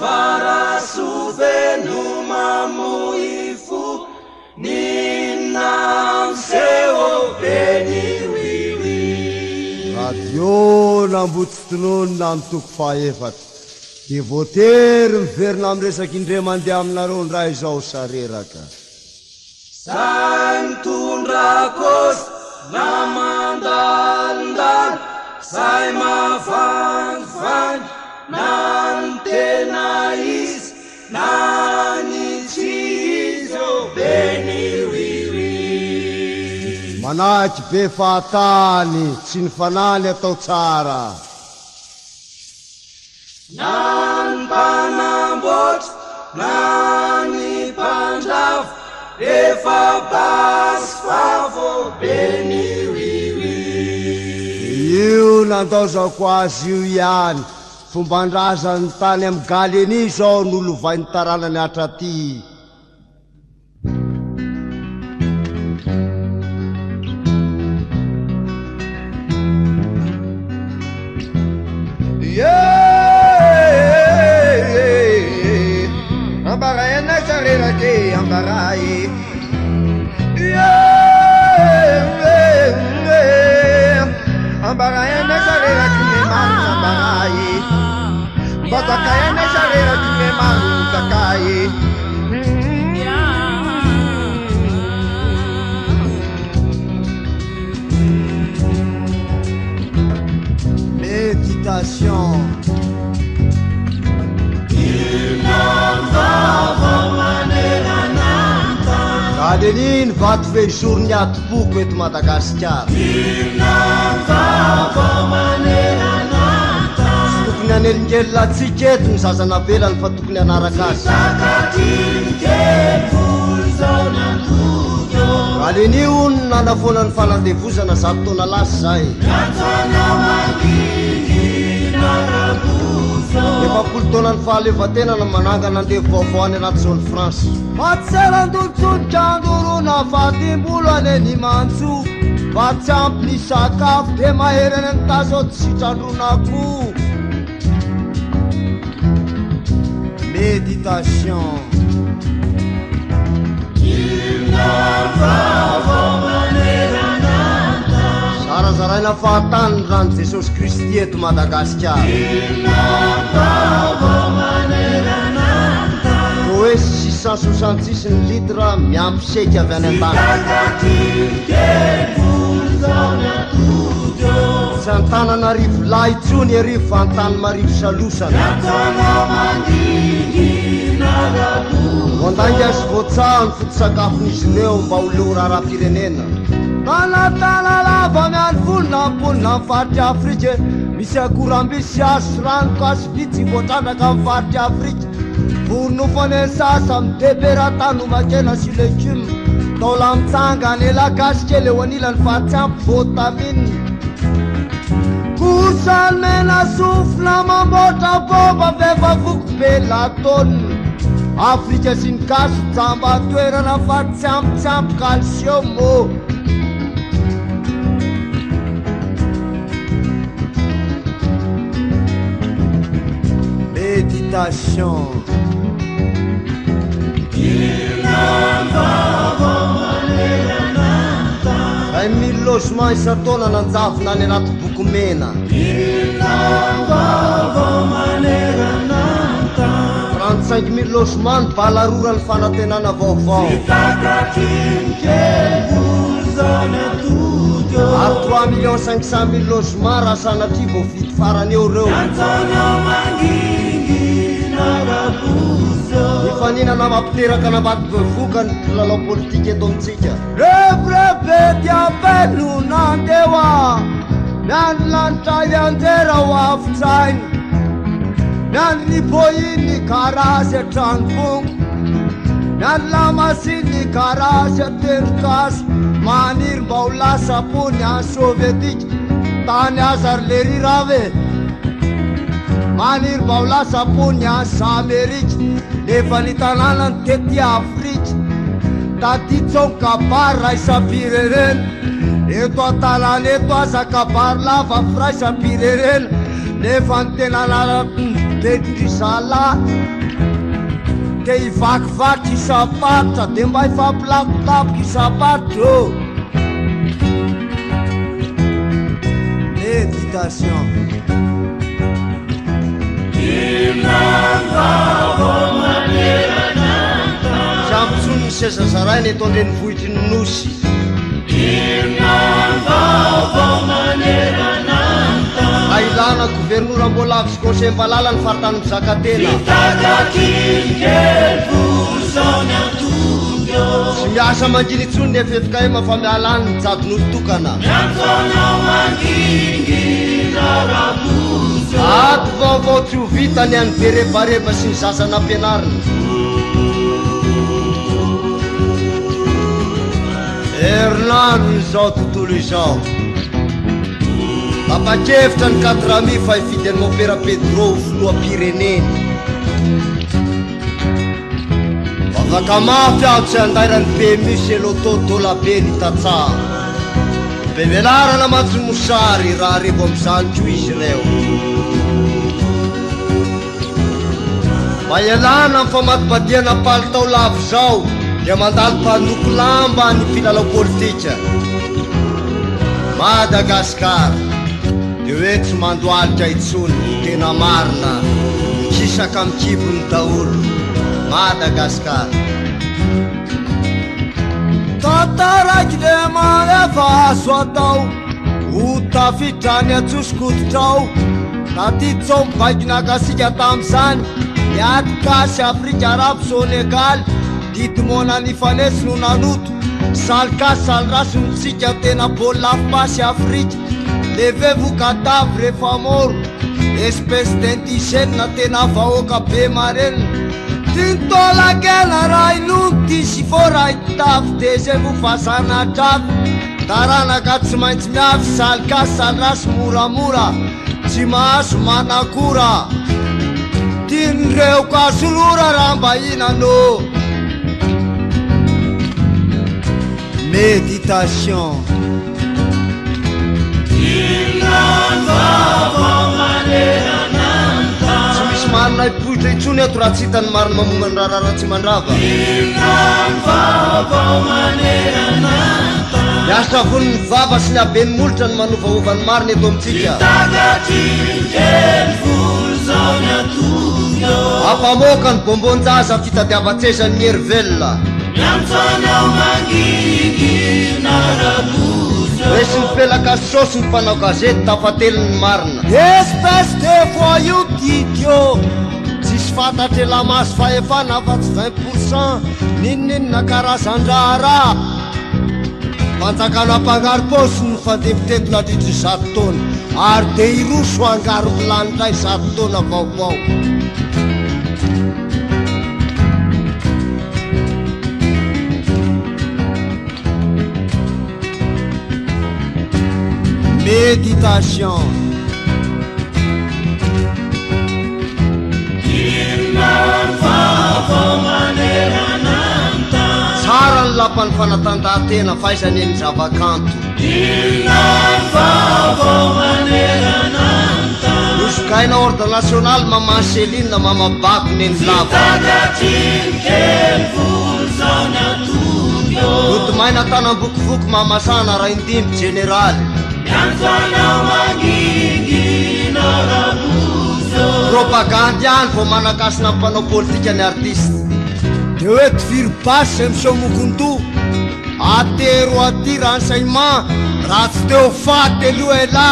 farasoveno mamoifo ninamseo beniwiwi radio nambotsy-tonony na mitoko fahaefatra de voatery miverina amin'ny resaky indre mandeha aminareo ny raha izao sareraka zay mitondra kosy na mandalindalo zay mavangivangy na ny tena izy na ny tsy izy o beniwiwi manahaky be fahatany tsy ny fanany atao tsara na ny mpanamboatra na ny mpandravo efa basy favo beniwiwi io nandao zao ko azy io ihany fomban-drazany tany amin'ny galeny zao nolovainy taranany hatraty ambarayana sarerake ambaray ambarayana sareraky me maro ambaray batakayana sareraky me maro takay méditation galeniny vaty feizorony atopoko eto Madagasikara sy tokony anelingely atsika eto ny zazana velany fa tokony anaraka azy galeny io ny nanafona ny fanandevozana zato taona lasy zay efapolo taona ny fahaleovatena na mananga nandevo vaovao any anaty zone France matselandolotsolika andorona fatimbolo any ny mantso fa tsy ampy ny sakafo de maherany ny tasao tsy sitrandronako méditation zarazaraina fahatany rano Jesosy Kristy eto Madagasikara hoe 666 ny litre miampy seky avy any an-tany tsy an-tanana arivo lahy tsony arivo fa an-tany marivo salosana mandangy azy voatsahany foto-sakafonizy neo mba ho leo raharam-pirenena tanatana lava miany volona amponina amin'ny faritry Afrika misy akorambisy azo ranoko azo vitsy voatrandraka amin'ny faritry Afrika vonofany sasa midebera-tany makena sy legume taola mitsanga ny elagasy kely eo anilany fa tsy ampy vitamine kosany mena sofina mamboatra bomba vefa voko be latone Afrika sy ny kaso jamba toerana fa tsy ampy calcium méditation ray mille logement isa-taona nanjavona any anaty boky mena 35 000 logement ny balarora ny fanantenana vaovao ary 3 500 000 logement raha sanatria vao vity farany eo reo nifaninana mampiteraka navady bevoka ny lalao politika eto amintsika revrebe diabelo nandewa miandry lanitra ianjera ho avitsainy miandry ny boiny karasy atranofongo miandry lamasiny karasy atenrikasy maniry mba ho lasa pony any sovietika tany azary lerirave maniry mba ho lasa pony any sa Amerika nefa ny tanàna ny tety Afrika taty tsongabary raha isam-pirerena eto an-tanàna eto aza kabary lava firaisa-pirerena nefa ny tenanana betry zala de hivakivaky isapatra de mba hifampilapolapoky isapatra méditation sambotsony ny seza zarainy eto andreny vohitry ny nosy ailana gouvernoura mbola avy sy conseil mbalala ny faritany mizakatena sy miasa manginy tsony nefa efika ema fa mialany mijagon'olo-tokana ato vaovao tsy ho vitany any berebareba sy ny zazana ampianariny herinandro izao tontolo izao papakevitra ny 4 fa hifidy any mopera Pedro filoha-pireneny afaka mafy aho tsy andairany PMU sy loto dolabe ny tatsaha be velarana matso mosary raha revo am'izaniko izy reo mba ialana amin'ny famatibadiana palitao lavo zao dia mandalo mpandoko lamba ny mpilalao politika Madagasikara dia hoe tsy mandoalika itsony tena marina mikisaka mikibony daholo Madagasikara tantaraiky le manefa azo atao ho tafitrany atsosokototrao natitsao mibaikinakasika tam'izany miatikasy Afrika Arabo Senegal ditimona nifanesi no nanoto salykasy salyrasy nitsika tena baolina afipasy Afrika levez-vous cadavre rehefa moro espèce d'indigène tena vahoaka be marenina tintolakena raha inono tisy fô raha itavy taisez-vous fasana trafy taranaka tsy maintsy miavy salykasy salyrasy moramora tsy mahazo manakora tian'ireo kasolora raha mba inanô méditation tsy misy marina ipoitra itsony eto raha tsy hitany marina mamognany raharara tsy mandrava miasa vony ny vava sy ny abeny molotra ny manovaovany marina eto amitsika ampamoaka ny bombonjaza fitadiavatsezany ny herivelona hoe sy mipelaka sosy ny mpanao gazety tafateliny marina espèce de voyou didio tsisy fantatry lamaso fahefana afa-tsy 20% ninoninona karazan-drahara fanjakana mpangaro posy ny fandepitety ladritry 100 taona ary de iroso angaro milanindray 100 taona vaovao méditation tsara ny lapany fanatanjahantena faizany eny zavakanto nosogaina ordre national mama Céline mamabako neny lava notomaina tanam-bokivoky mamasana raha indimy generaly propagandy any vo manakasina mpanao politika ny artiste de hoe tifiry basy émission mokonto atero aty renseignement raha tsy teo faty aloha ela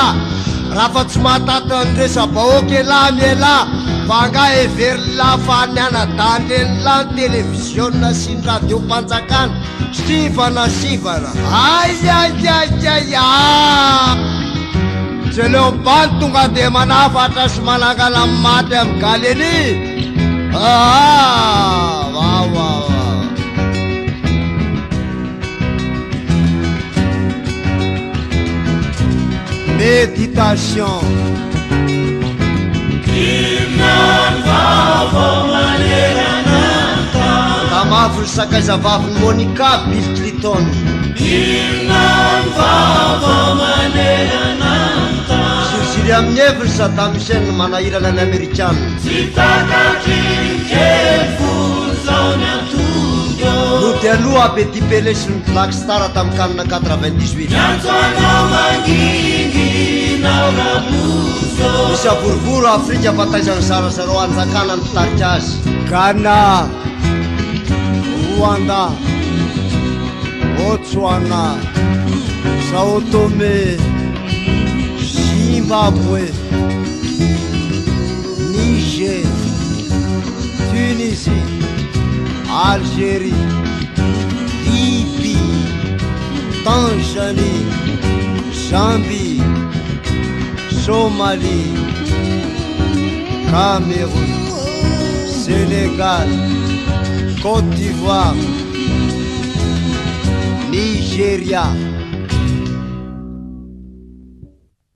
raha fa tsy mahataty andresa bahoaka ela miela fa nga every lafany anadandreny la ny télévisionna sy ny radio mpanjakana sivana aiaiaiaia tsy leo bany tonga de manafatra sy manangana amin'ny maty amin'ny galeny vawa méditation tamavy ny sakaizavavy ny Monica Bill Clinton Ary amin'ny heviny Saddam Hussein manahirana ny Amerikana. No dia aloha Abedi Pelé sy ny Black Star tamin'ny kanina 98. Misy avorivoro Afrika fataizany zarazaro anjakana ny fitarika azy. Ghana, Rwanda, Botswana, Sao Tome, Zimbabwe, Niger, Tunisie, Algérie, Libye, Tanzanie, Zambie, Somalie, Cameroun, Sénégal, Côte d'Ivoire, Nigeria,